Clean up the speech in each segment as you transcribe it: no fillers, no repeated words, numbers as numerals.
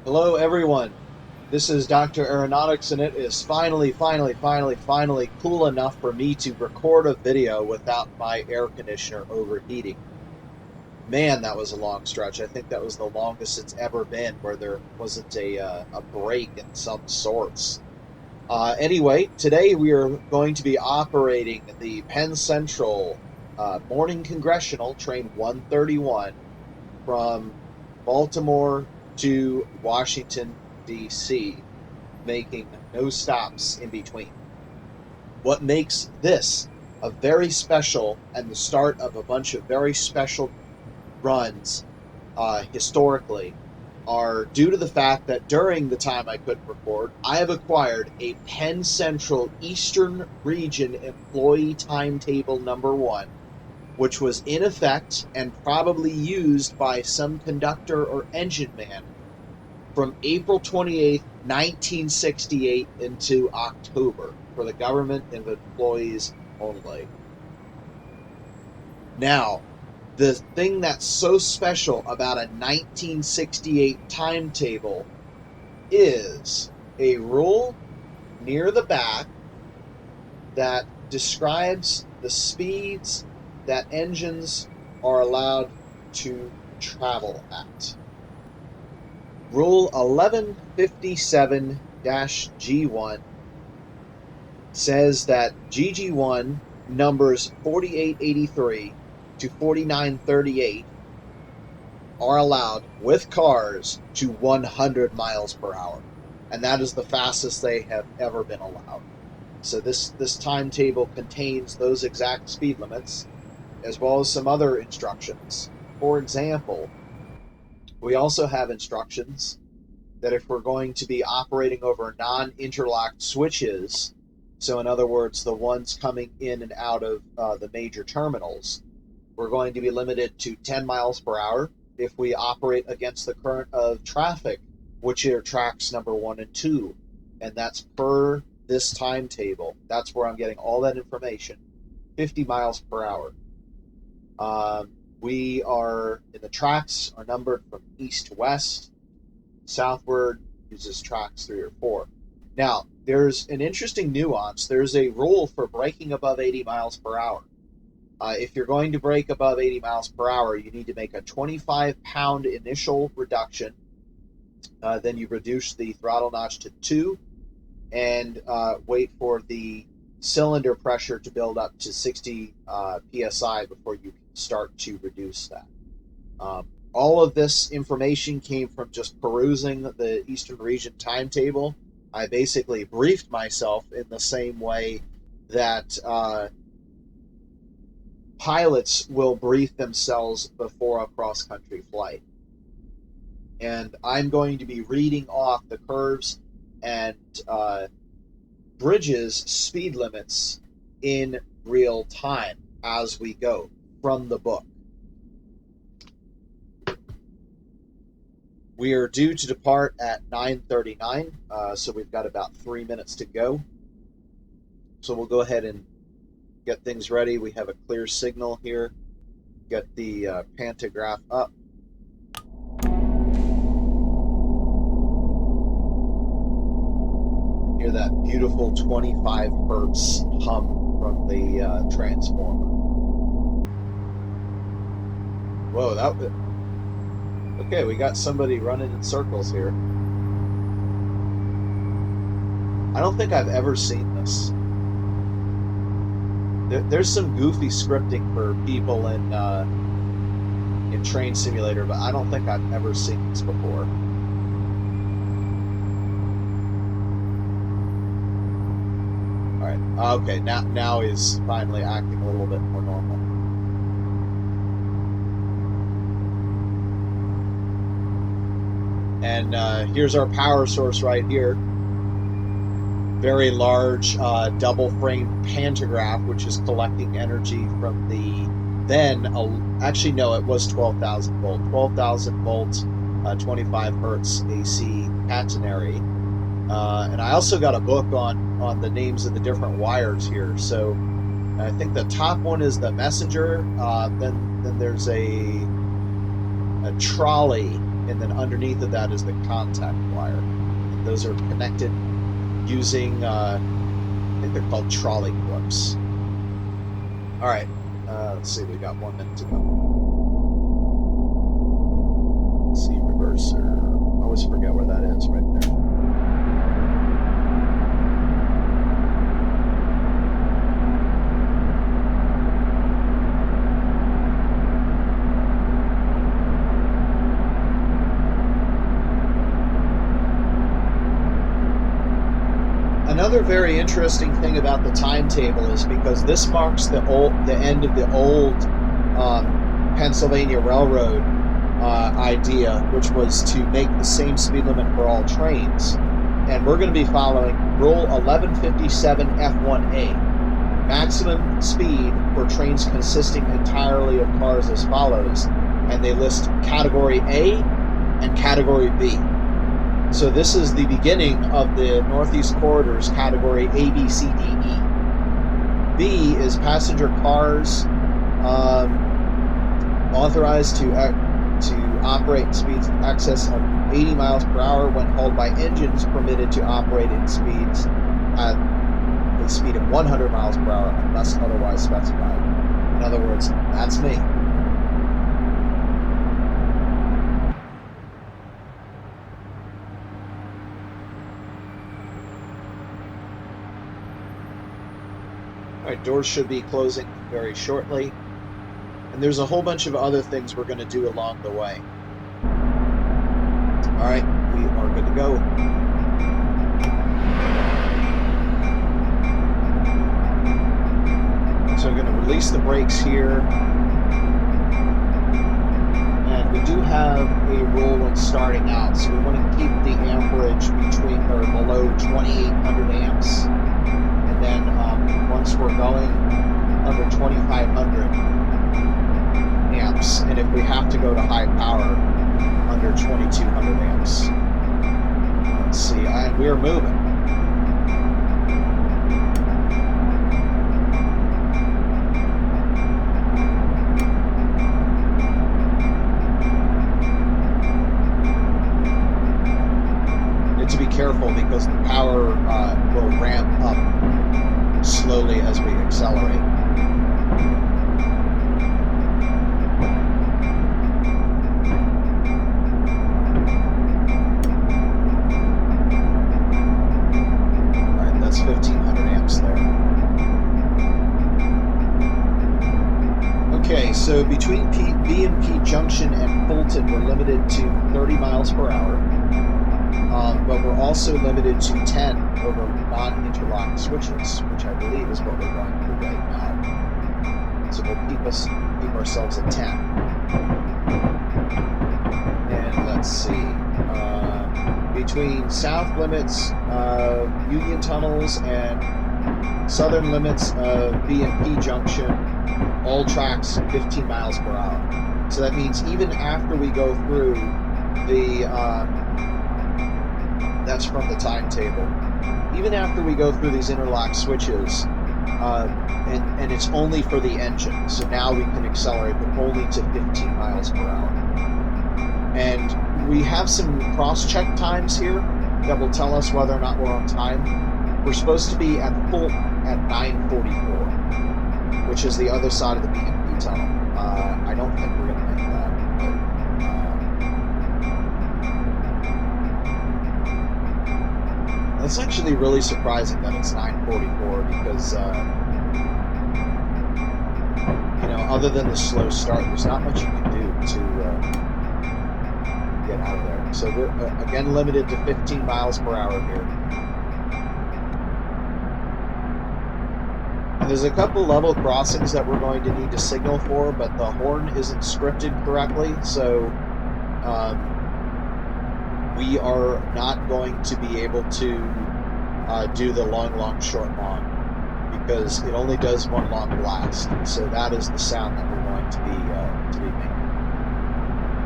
Hello, everyone. This is Dr. Aeronautics, and it is finally cool enough for me to record a video without my air conditioner overheating. Man, that was a long stretch. I think that was the longest it's ever been where there wasn't a break in some sorts. Anyway, today we are going to be operating the Penn Central Morning Congressional Train 131 from Baltimore to Washington, D.C., making no stops in between. What makes this a very special and the start of a bunch of very special runs historically are due to the fact that during the time I couldn't record, I have acquired a Penn Central Eastern Region Employee Timetable #1, which was in effect and probably used by some conductor or engine man from April 28th, 1968 into October for the government and employees only. Now, the thing that's so special about a 1968 timetable is a rule near the back that describes the speeds that engines are allowed to travel at. Rule 1157-G1 says that GG1 numbers 4883 to 4938 are allowed with cars to 100 miles per hour, and that is the fastest they have ever been allowed. So this timetable contains those exact speed limits, as well as some other instructions. For example, we also have instructions that if we're going to be operating over non-interlocked switches, so in other words, the ones coming in and out of the major terminals, we're going to be limited to 10 miles per hour if we operate against the current of traffic, which are tracks number 1 and 2, and that's per this timetable. That's where I'm getting all that information. 50 miles per hour. We are in the tracks are numbered from east to west. Southward uses tracks 3 or 4. Now, there's an interesting nuance. There's a rule for braking above 80 miles per hour. If you're going to brake above 80 miles per hour, you need to make a 25-pound initial reduction. Then you reduce the throttle notch to 2 and wait for the cylinder pressure to build up to 60 psi before you can start to reduce that. All of this information came from just perusing the Eastern Region timetable. I basically briefed myself in the same way that pilots will brief themselves before a cross-country flight. And I'm going to be reading off the curves and bridges speed limits in real time as we go from the book. We are due to depart at 9:39, so we've got about 3 minutes to go. So we'll go ahead and get things ready. We have a clear signal here. Get the pantograph up. Hear that beautiful 25 hertz hum from the transformer. Whoa, that was... Okay, we got somebody running in circles here. I don't think I've ever seen this. There's some goofy scripting for people in Train Simulator, but I don't think I've ever seen this before. All right. Okay, now he's finally acting a little bit more normal. And here's our power source right here. Very large double frame pantograph, which is collecting energy from the actually no, it was 12,000 volt, 12,000 volt, 25 hertz AC catenary. And I also got a book on the names of the different wires here. So I think the top one is the messenger. Then there's a trolley and then underneath of that is the contact wire. And those are connected using, I think they're called trolley clips. All right, let's see, we got 1 minute to go. Let's see, reverser. I always forget where that is right there. Another very interesting thing about the timetable is because this marks the end of the old Pennsylvania Railroad idea, which was to make the same speed limit for all trains. And we're going to be following Rule 1157 F1A. Maximum speed for trains consisting entirely of cars as follows. And they list Category A and Category B. So this is the beginning of the Northeast Corridor's Category A, B, C, D, E. B is passenger cars authorized to operate speeds in excess of 80 miles per hour when hauled by engines permitted to operate in speeds at a speed of 100 miles per hour unless otherwise specified. In other words, that's me. All right, doors should be closing very shortly. And there's a whole bunch of other things we're going to do along the way. All right, we are good to go. So I'm going to release the brakes here. And we do have a rule when starting out, so we want to keep the amperage between or below 2,800 amps. And then once we're going under 2,500 amps, and if we have to go to high power, under 2,200 amps. Let's see, and we're moving. Need to be careful because the power will ramp up slowly as we accelerate. Alright, that's 1,500 amps there. Okay, so between B and P Junction and Fulton, we're limited to 30 miles per hour. But we're also limited to 10 over non-interlock switches, which I believe is what we're going through right now. So we'll keep ourselves at 10. And let's see, between south limits of Union Tunnels and southern limits of B and P Junction, all tracks 15 miles per hour. So that means even after we go through the that's from the timetable. Even after we go through these interlock switches, and it's only for the engine, so now we can accelerate, but only to 15 miles per hour. And we have some cross-check times here that will tell us whether or not we're on time. We're supposed to be at full at 9:44, which is the other side of the B&P tunnel. I don't think we're going to make that. It's actually really surprising that it's 9:44 because, other than the slow start, there's not much you can do to get out of there. So we're, again, limited to 15 miles per hour here. And there's a couple level crossings that we're going to need to signal for, but the horn isn't scripted correctly, so we are not going to be able to do the long, long, short, long, because it only does one long blast. So that is the sound that we're going to be making.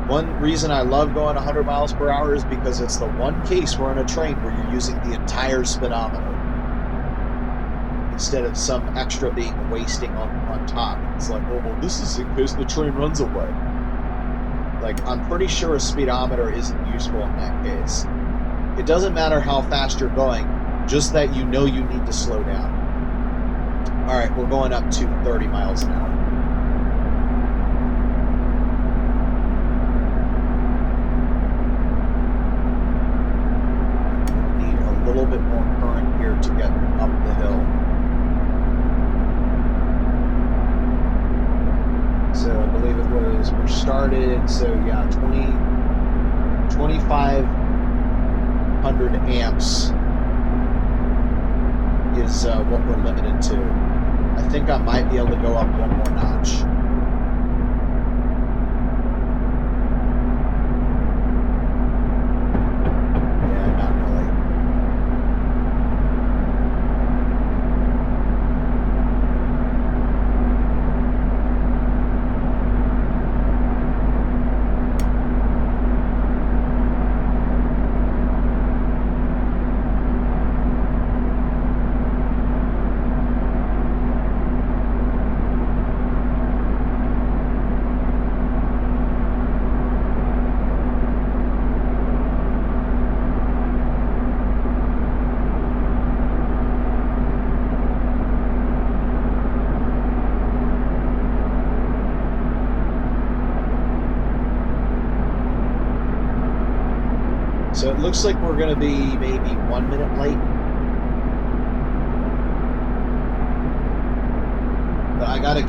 One reason I love going 100 miles per hour is because it's the one case we're in a train where you're using the entire speedometer instead of some extra being wasting on top. It's like, oh, well, this is in case the train runs away. Like, I'm pretty sure a speedometer isn't useful in that case. It doesn't matter how fast you're going, just that you know you need to slow down. All right, we're going up to 30 miles an hour. Need a little bit more current here to get up the hill. So I believe it was, we're started, so yeah, 2,500 amps is what we're limited to. I think I might be able to go up one more notch. Yeah, not really. So it looks like we're going to be maybe 1 minute late. But I got to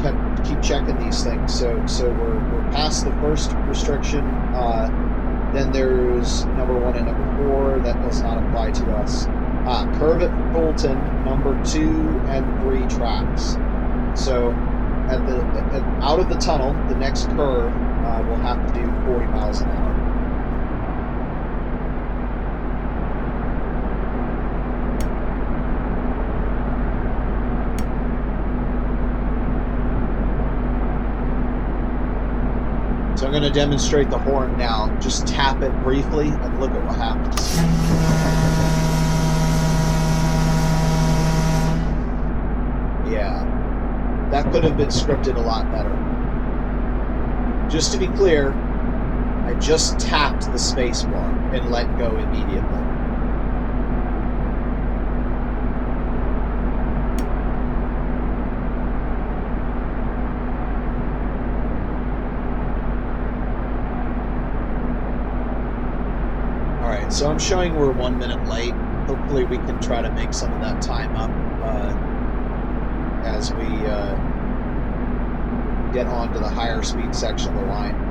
keep checking these things. So we're past the first restriction. Then there's number 1 and number 4. That does not apply to us. Curve at Fulton, number 2 and 3 tracks. So out of the tunnel, the next curve, we'll have to do 40 miles an hour. So I'm going to demonstrate the horn now. Just tap it briefly and look at what happens. Yeah, that could have been scripted a lot better. Just to be clear, I just tapped the space bar and let go immediately. So I'm showing we're 1 minute late. Hopefully we can try to make some of that time up as we get on to the higher speed section of the line.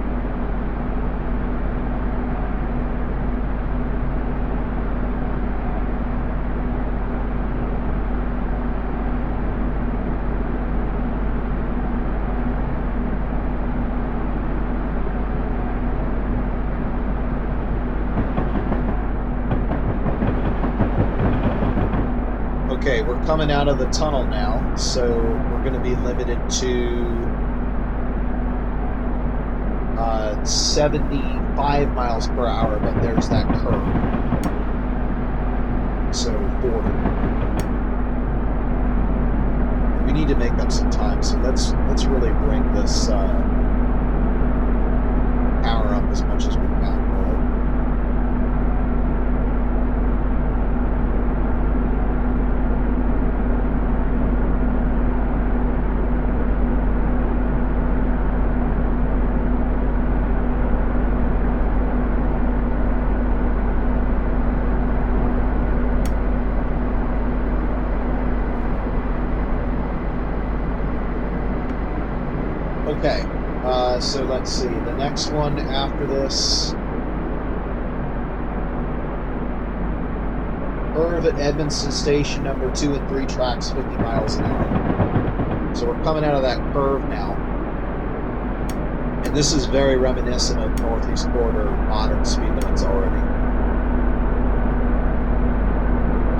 Okay, we're coming out of the tunnel now, so we're going to be limited to 75 miles per hour, but there's that curve. So 40. We need to make up some time, so let's really bring this power up as much as we can. Okay, so let's see, the next one after this, curve at Edmonston Station, number 2 and 3 tracks, 50 miles an hour. So we're coming out of that curve now, and this is very reminiscent of Northeast Corridor modern speed limits already.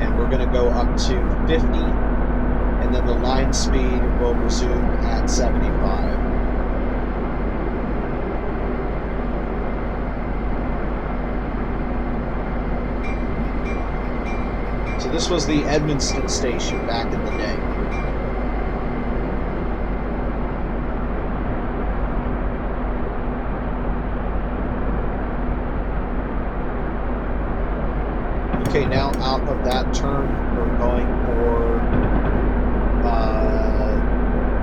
And we're going to go up to 50, and then the line speed will resume at 75. So this was the Edmonston Station back in the day. Okay, now out of that turn, we're going for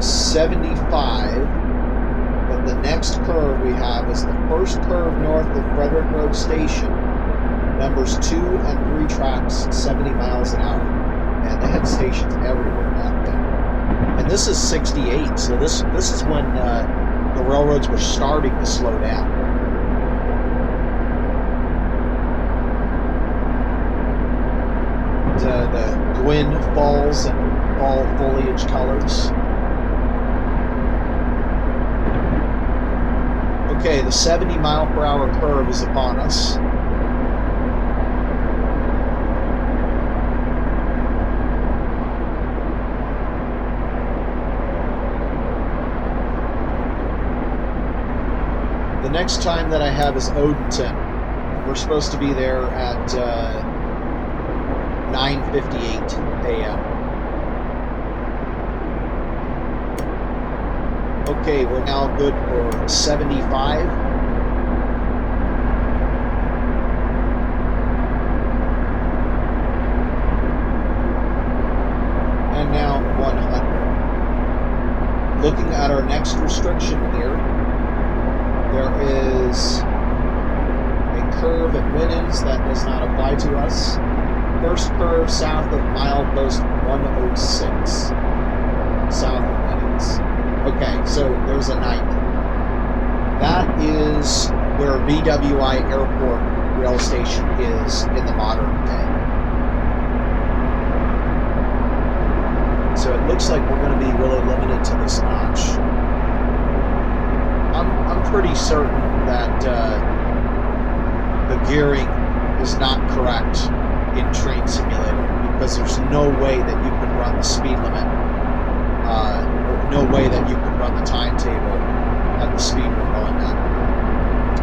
75. But the next curve we have is the first curve north of Frederick Road Station. Numbers 2 and 3 tracks, 70 miles an hour. And they had stations everywhere back then. And this is 68, so this is when the railroads were starting to slow down. The Gwyn falls and fall foliage colors. Okay, the 70 mile per hour curve is upon us. The next time that I have is Odenton. We're supposed to be there at 9:58 a.m. Okay, we're now good for 75. And now 100. Looking at our next restriction here, there is a curve at Winans that does not apply to us. First curve south of milepost 106, south of Winans. Okay, so there's a 90. That is where BWI Airport rail station is in the modern day. So it looks like we're going to be really limited to this notch. I'm pretty certain that the gearing is not correct in Train Simulator, because there's no way that you can run the speed limit, or no way that you can run the timetable at the speed we're going at.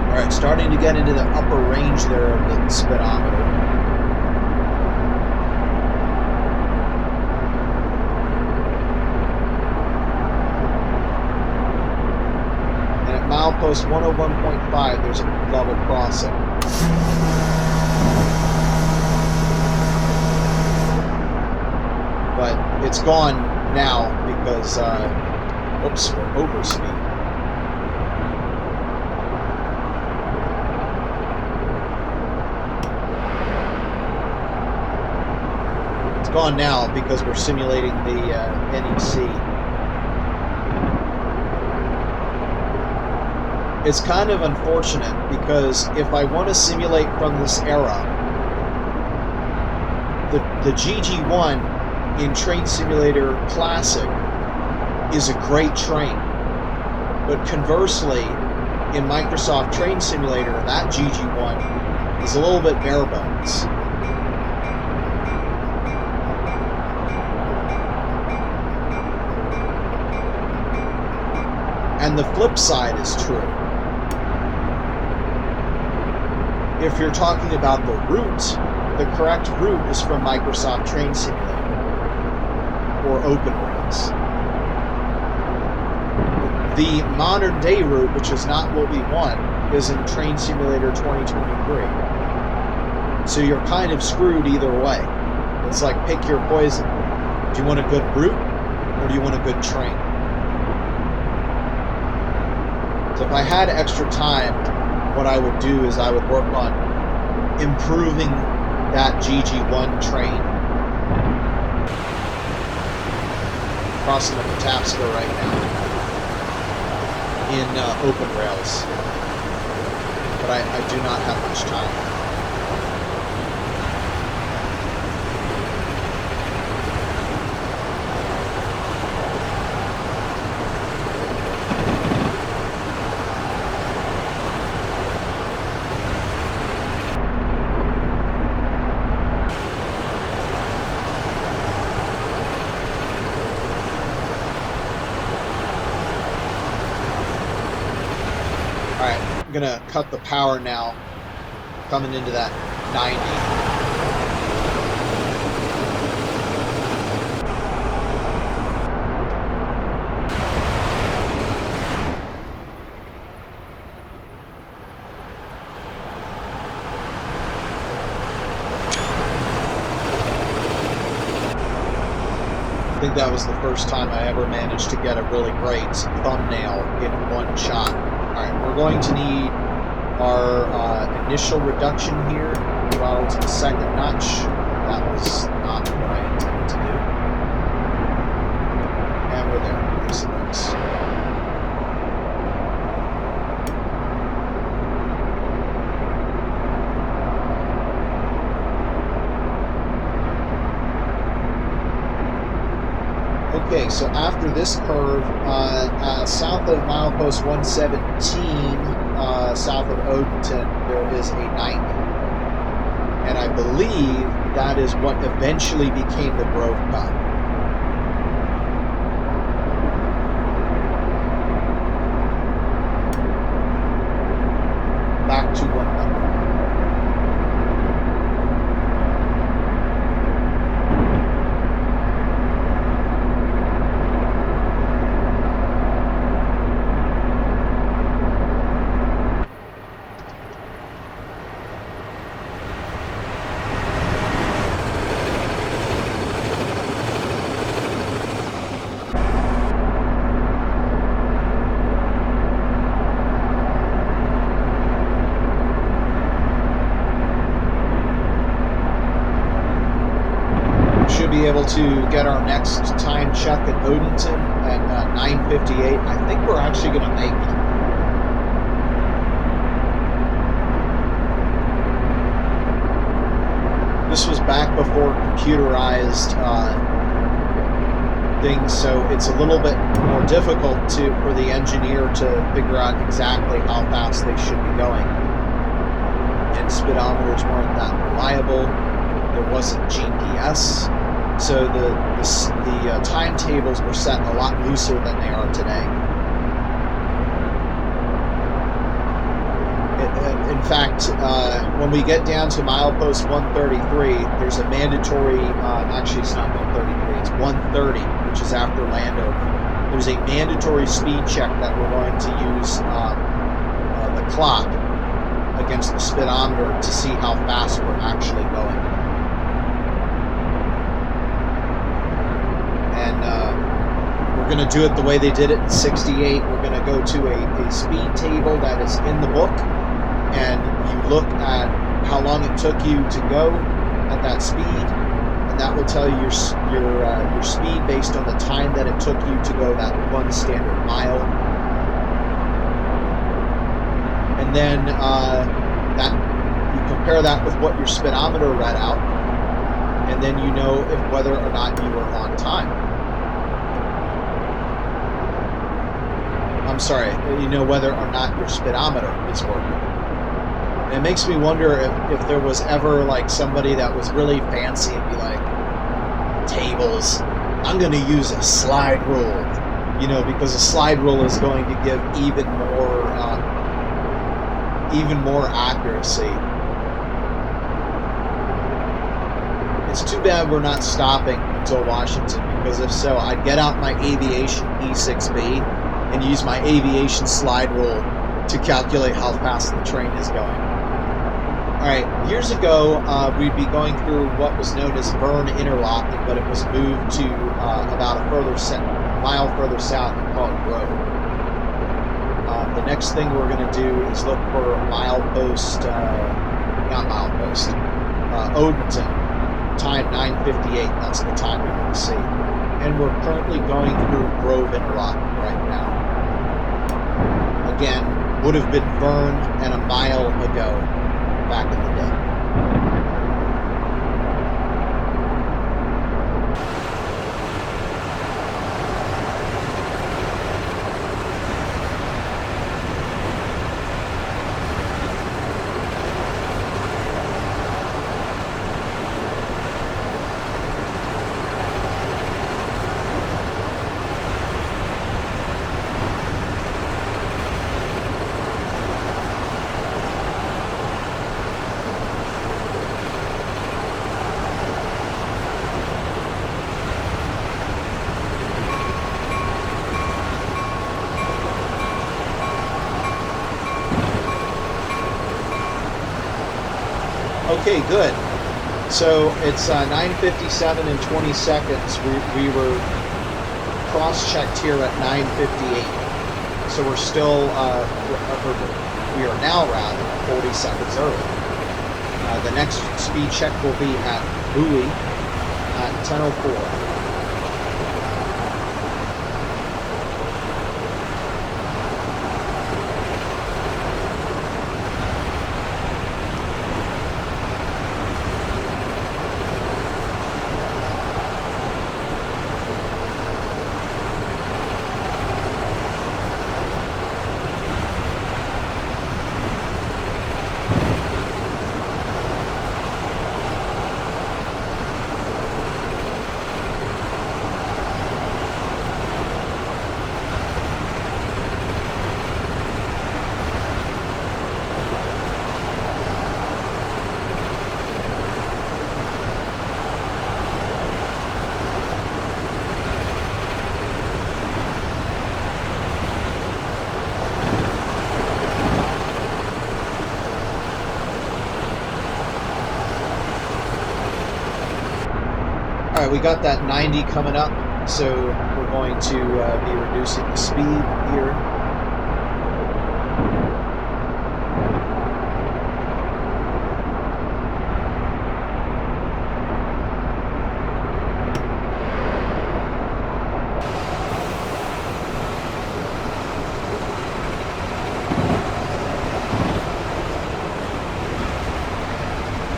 Alright, starting to get into the upper range there of the speedometer. And at milepost 101.5, there's a level crossing. But it's gone now because, oops, we're over speed. It's gone now because we're simulating the NEC. It's kind of unfortunate because if I want to simulate from this era, the GG1 in Train Simulator Classic is a great train, but conversely, in Microsoft Train Simulator, that GG1 is a little bit bare bones. And the flip side is true. If you're talking about the route, the correct route is from Microsoft Train Simulator or OpenRails. The modern day route, which is not what we want, is in Train Simulator 2023. So you're kind of screwed either way. It's like pick your poison. Do you want a good route or do you want a good train? So if I had extra time, what I would do is I would work on improving that GG1 train. Crossing the Patapsco right now in OpenRails, but I do not have much time. I'm gonna cut the power now, coming into that 90. think that was the first time I ever managed to get a really great thumbnail in one shot. Alright, we're going to need our initial reduction here, throttle to the second notch. That was not what I intended to do. And we're there. Here's the brakes. Okay, so after this curve, south of milepost 117, south of Odenton, there is a 90. And I believe that is what eventually became the Grove cut. Back to 100. Be able to get our next time check at Odenton at 9:58. I think we're actually going to make it. This was back before computerized things, so it's a little bit more difficult for the engineer to figure out exactly how fast they should be going. And speedometers weren't that reliable. There wasn't GPS. So the timetables were set a lot looser than they are today. In fact, when we get down to milepost 133, there's a mandatory, actually it's not 133, it's 130, which is after Landover. There's a mandatory speed check that we're going to use the clock against the speedometer to see how fast we're actually going. We're going to do it the way they did it in 68. We're going to go to a speed table that is in the book, and you look at how long it took you to go at that speed, and that will tell you your speed based on the time that it took you to go that one standard mile. And then that you compare that with what your speedometer read out, and then you know whether or not you were on time. I'm sorry, you know whether or not your speedometer is working. And it makes me wonder if there was ever like somebody that was really fancy and be like, tables, I'm going to use a slide rule, you know, because a slide rule is going to give even more accuracy. It's too bad we're not stopping until Washington, because if so, I'd get out my aviation E6B and use my aviation slide rule to calculate how fast the train is going. Alright, years ago, we'd be going through what was known as Verne Interlocking, but it was moved to about a mile further south and called Grove. The next thing we're going to do is look for Odenton, time 9:58, that's the time we're going to see. And we're currently going through Grove Interlocking right now. Again, would have been Verne and a mile ago back in the day. Okay, good. So it's 9:57 and 20 seconds. We were cross-checked here at 9:58. So we're still, we are now rather 40 seconds early. The next speed check will be at buoy at 10:04. All right, we got that 90 coming up, so we're going to be reducing the speed here.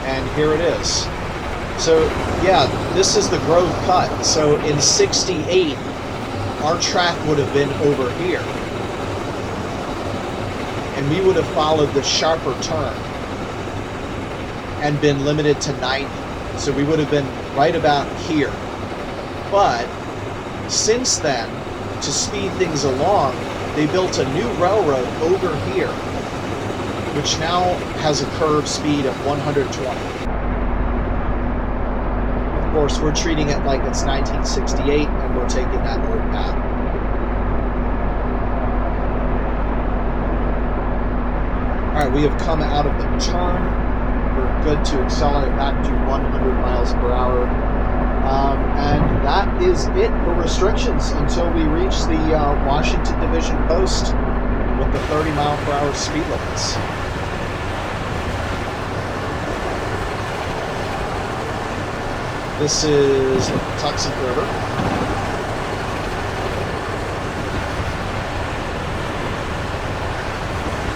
And here it is. So, yeah, this is the Grove cut. So in 68, our track would have been over here. And we would have followed the sharper turn and been limited to 90. So we would have been right about here. But since then, to speed things along, they built a new railroad over here, which now has a curb speed of 120. Of course, we're treating it like it's 1968, and we're taking that old path. All right, we have come out of the turn. We're good to accelerate back to 100 miles per hour. And that is it for restrictions until we reach the Washington Division Post with the 30 mile per hour speed limits. This is the Patuxent River.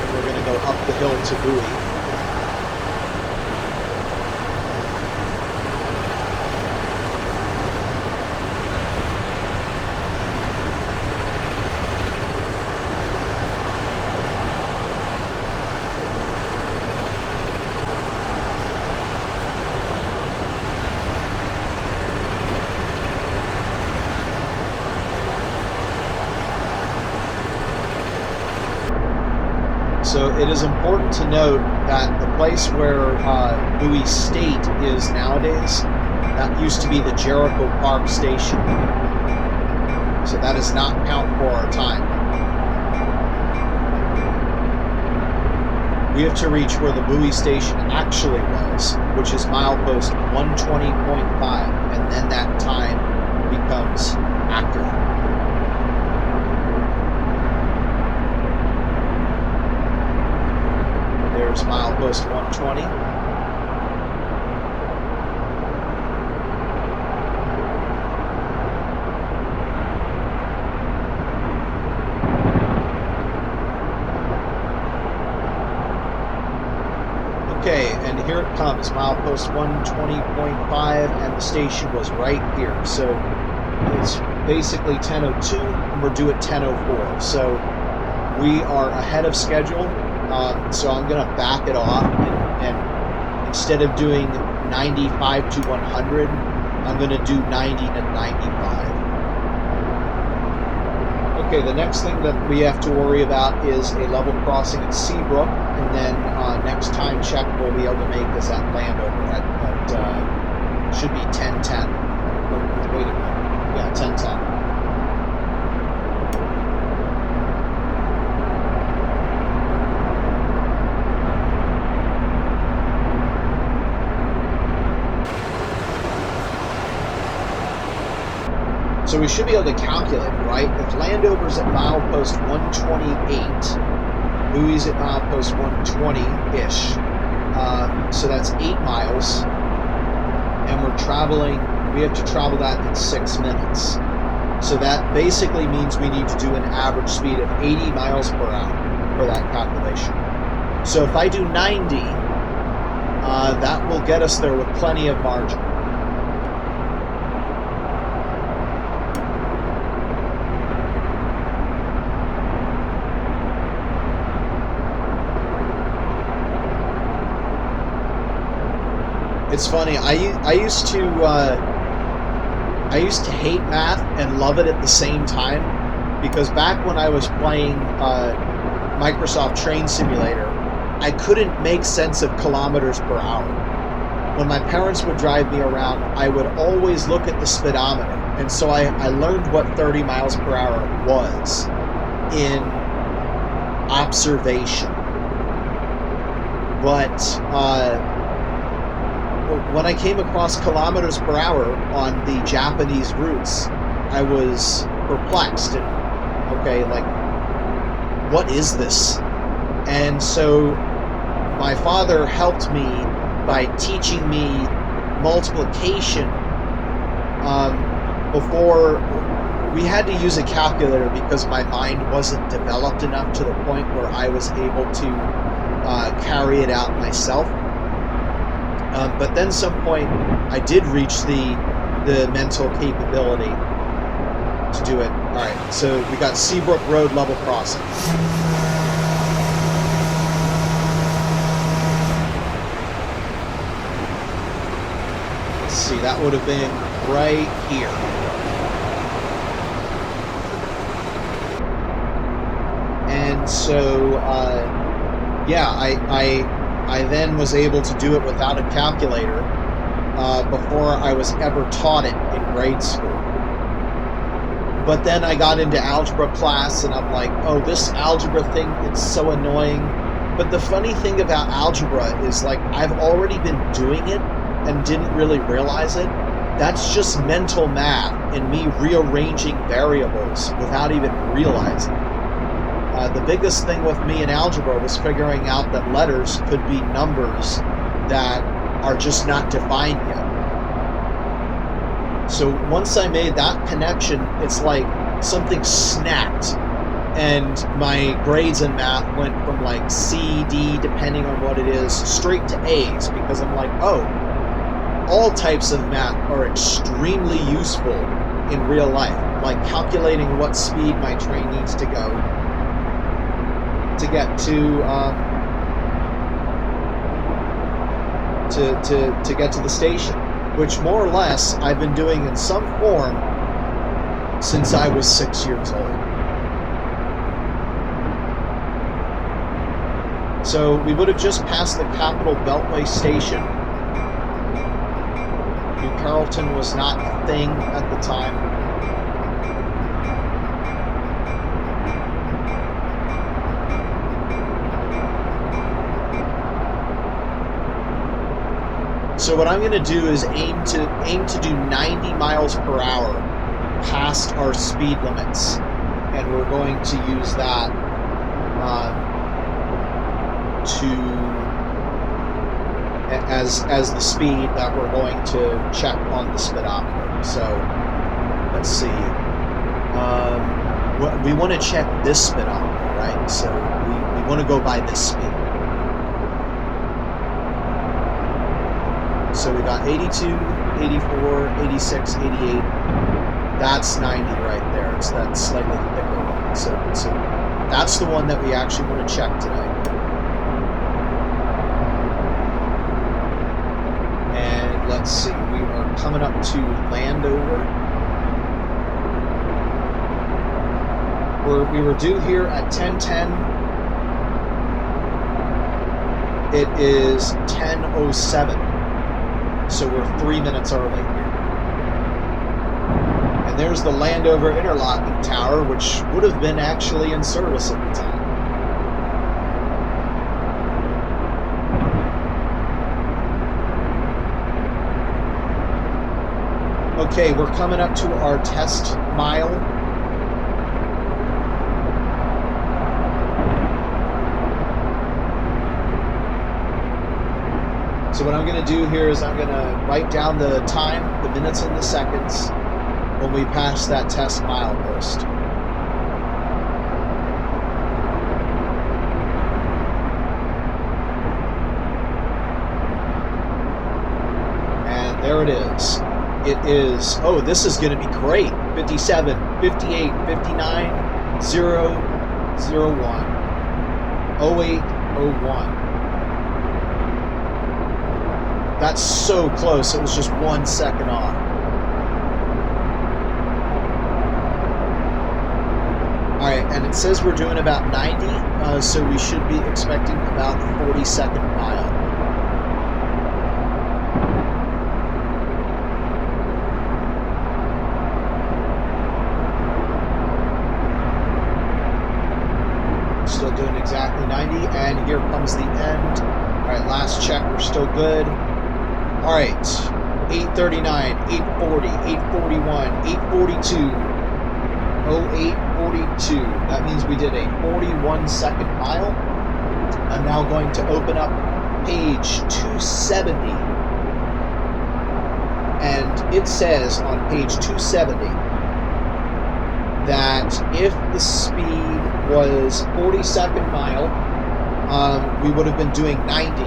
And we're going to go up the hill to Bowie. So it is important to note that the place where Bowie State is nowadays, that used to be the Jericho Park Station. So that does not count for our time. We have to reach where the Bowie Station actually was, which is milepost 120.5, and then that time becomes accurate. There's milepost 120. Okay, and here it comes, milepost 120.5, and the station was right here. So it's basically 10:02, and we're due at 10:04. So we are ahead of schedule. So I'm going to back it off, and instead of doing 95 to 100, I'm going to do 90 to 95. Okay, the next thing that we have to worry about is a level crossing at Seabrook, and then next time check we'll be able to make is at Landover at should be 10:10. Wait a minute. Yeah, 10:10. So we should be able to calculate, right? If Landover's at milepost 128, Bowie's at milepost 120-ish. So that's 8 miles. And we're traveling, we have to travel that in 6 minutes. So that basically means we need to do an average speed of 80 miles per hour for that calculation. So if I do 90, that will get us there with plenty of margin. It's funny. I used to hate math and love it at the same time, because back when I was playing Microsoft Train Simulator, I couldn't make sense of kilometers per hour. When my parents would drive me around, I would always look at the speedometer, and so I learned what 30 miles per hour was in observation. But when I came across kilometers per hour on the Japanese routes, I was perplexed and, okay, like, what is this? And so my father helped me by teaching me multiplication. Before, we had to use a calculator because my mind wasn't developed enough to the point where I was able to carry it out myself. But then some point I did reach the mental capability to do it. All right, so we got Seabrook Road level crossing. Let's see, that would have been right here. And so, yeah, I then was able to do it without a calculator before I was ever taught it in grade school. But then I got into algebra class and I'm like, oh, this algebra thing, it's so annoying. But the funny thing about algebra is, like, I've already been doing it and didn't really realize it. That's just mental math and me rearranging variables without even realizing it. The biggest thing with me in algebra was figuring out that letters could be numbers that are just not defined yet. So once I made that connection, it's like something snapped, and my grades in math went from like C, D, depending on what it is, straight to A's, because I'm like, oh, all types of math are extremely useful in real life, like calculating what speed my train needs to go to get to get to the station, which more or less I've been doing in some form since I was 6 years old. So we would have just passed the Capital Beltway station. New Carrollton was not a thing at the time. So what I'm going to do is aim to do 90 miles per hour past our speed limits, and we're going to use that as the speed that we're going to check on the speedometer. So let's see. We want to check this speedometer, right? So we want to go by this speed. So we got 82, 84, 86, 88. That's 90 right there. It's that slightly thicker one. So that's the one that we actually want to check today. And let's see, we are coming up to Landover. We were due here at 10:10. It is 10:07. So we're 3 minutes early here. And there's the Landover interlocking tower, which would have been actually in service at the time. Okay, we're coming up to our test mile. So what I'm going to do here is I'm going to write down the time, the minutes and the seconds when we pass that test mile post. And there it is. It is, oh, this is going to be great. 57, 58, 59, 0, 01, 08, 01. That's so close. It was just 1 second off. All right, and it says we're doing about 90, so we should be expecting about a 40-second mile. Still doing exactly 90, and here comes the end. All right, last check, we're still good. All right, 8:39, 8:40, 8:41, 8:42, 08:42. That means we did a 41-second mile. I'm now going to open up page 270. And it says on page 270 that if the speed was 40-second mile, we would have been doing 90.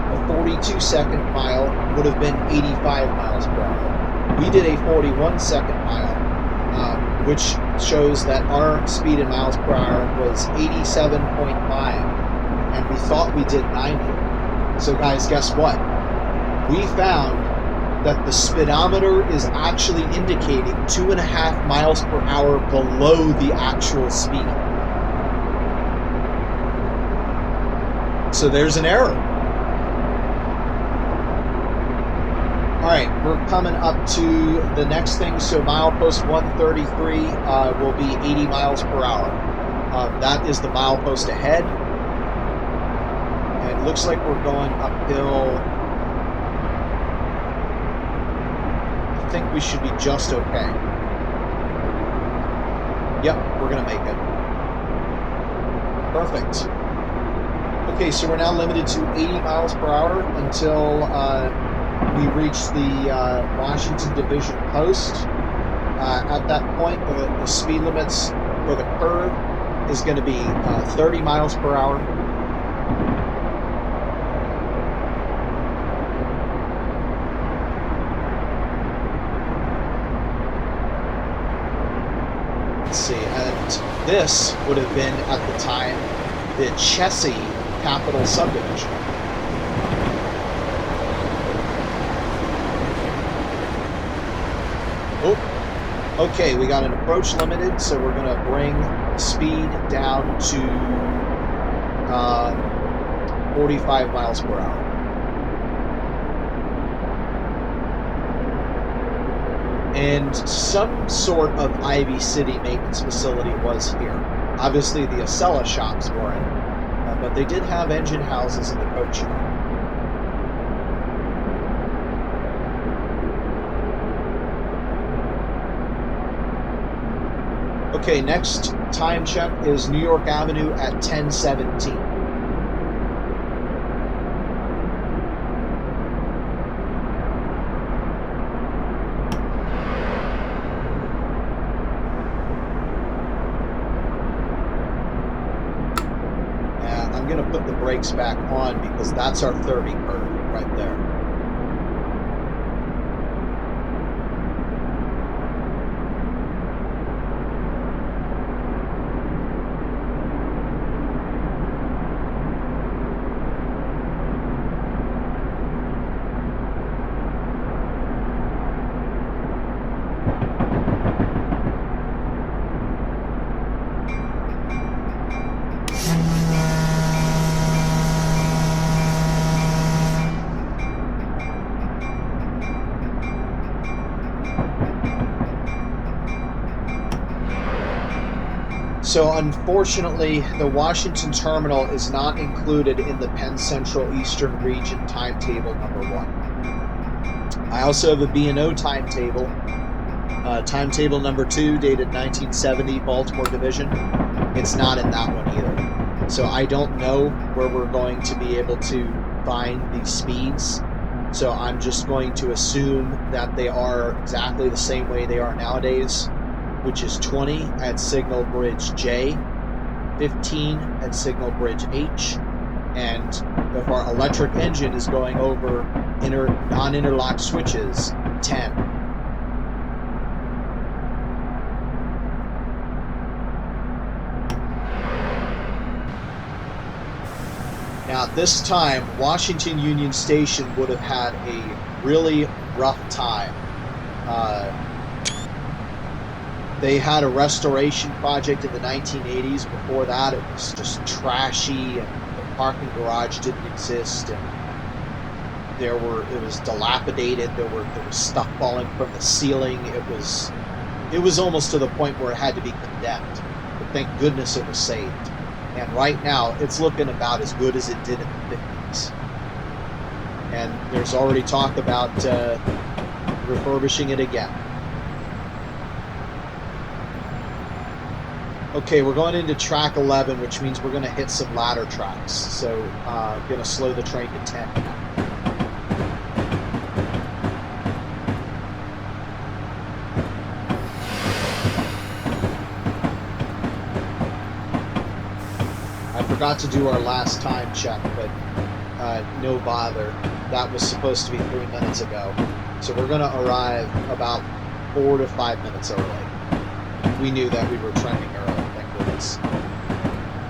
A 42-second mile would have been 85 miles per hour. We did a 41-second mile, which shows that our speed in miles per hour was 87.5, and we thought we did 90. So guys, guess what? We found that the speedometer is actually indicating 2.5 miles per hour below the actual speed. So there's an error. All right, we're coming up to the next thing. So milepost 133 will be 80 miles per hour. That is the milepost ahead. And it looks like we're going uphill. I think we should be just okay. Yep, we're gonna make it. Perfect. Okay, so we're now limited to 80 miles per hour until we reach the Washington Division post. At that point, the speed limits for the curve is going to be 30 miles per hour. Let's see, and this would have been at the time the Chessie Capital Subdivision. Oh, okay, we got an approach limited, so we're going to bring speed down to 45 miles per hour. And some sort of Ivy City maintenance facility was here. Obviously, the Acela shops weren't, but they did have engine houses in the coach yard. Okay, next time check is New York Avenue at 10:17. And I'm going to put the brakes back on because that's our 30 curve right there. So unfortunately, the Washington terminal is not included in the Penn Central Eastern Region timetable number 1. I also have a B&O timetable. Timetable number 2, dated 1970, Baltimore Division. It's not in that one either. So I don't know where we're going to be able to find these speeds. So I'm just going to assume that they are exactly the same way they are nowadays, which is 20 at signal bridge J, 15 at signal bridge H, and if our electric engine is going over non-interlocked switches, 10. Now, at this time, Washington Union Station would have had a really rough time. They had a restoration project in the 1980s. Before that, it was just trashy, and the parking garage didn't exist, and it was dilapidated. There was stuff falling from the ceiling. It was almost to the point where it had to be condemned. But thank goodness it was saved. And right now, it's looking about as good as it did in the 50s. And there's already talk about refurbishing it again. Okay, we're going into track 11, which means we're going to hit some ladder tracks. So I'm going to slow the train to 10 now. I forgot to do our last time check, but no bother. That was supposed to be 3 minutes ago. So we're going to arrive about 4 to 5 minutes early. We knew that we were trending early, thank goodness.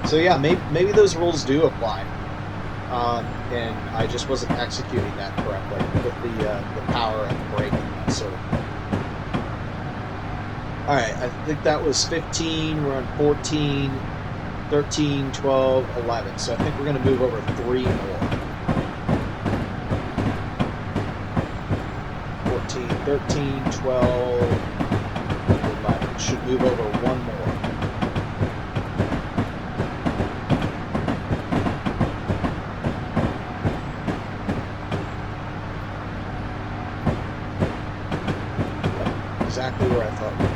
So yeah, maybe those rules do apply. And I just wasn't executing that correctly with the power and the braking, that sort of thing. Alright, I think that was 15, we're on 14, 13, 12, 11. So I think we're going to move over 3 more. 14, 13, 12, 11. Should move over 1 more. Yep, exactly where I thought we were.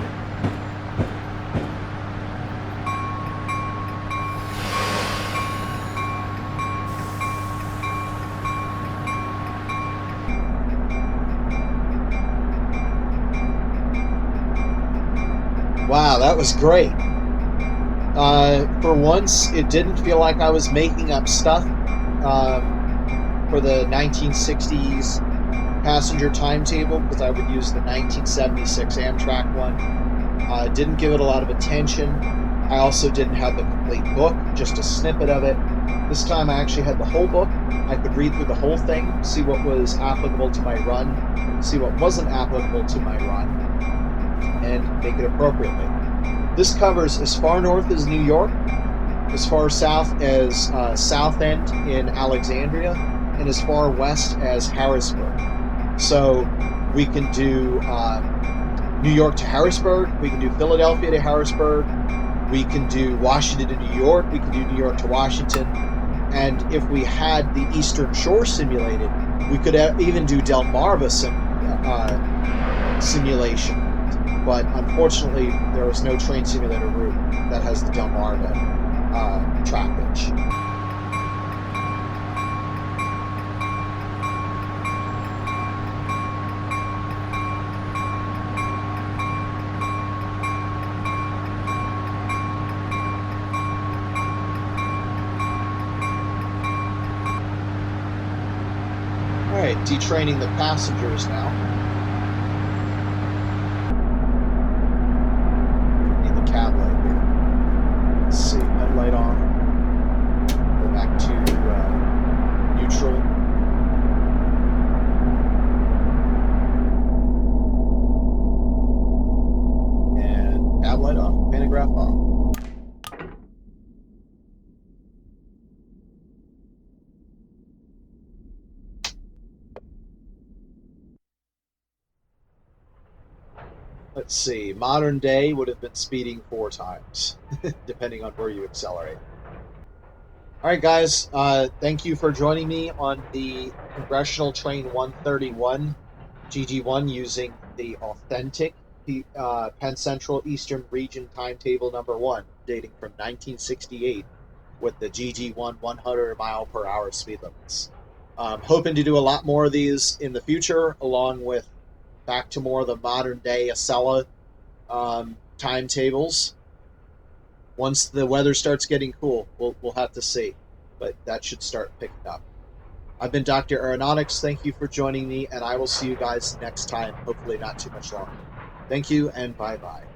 Wow, that was great. For once, it didn't feel like I was making up stuff for the 1960s passenger timetable, because I would use the 1976 Amtrak one. Didn't give it a lot of attention. I also didn't have the complete book, just a snippet of it. This time I actually had the whole book. I could read through the whole thing, see what was applicable to my run, see what wasn't applicable to my run, and make it appropriately. This covers as far north as New York, as far south as South End in Alexandria, and as far west as Harrisburg. So we can do New York to Harrisburg, we can do Philadelphia to Harrisburg, we can do Washington to New York, we can do New York to Washington, and if we had the Eastern Shore simulated, we could even do Delmarva simulation. But unfortunately, there was no train simulator route that has the Delmarva trackage. All right, detraining the passengers now. Light off. Go back to neutral. And cab light off. Pantograph off. Let's see, modern day would have been speeding 4 times, depending on where you accelerate. All right, guys, thank you for joining me on the Congressional Train 131. GG1 using the authentic Penn Central Eastern Region timetable number 1, dating from 1968, with the GG1 100-mile-per-hour speed limits. Hoping to do a lot more of these in the future, along with back to more of the modern-day Acela timetables. Once the weather starts getting cool, we'll have to see, but that should start picking up. I've been Dr. Aeronautics. Thank you for joining me, and I will see you guys next time, hopefully not too much longer. Thank you, and bye-bye.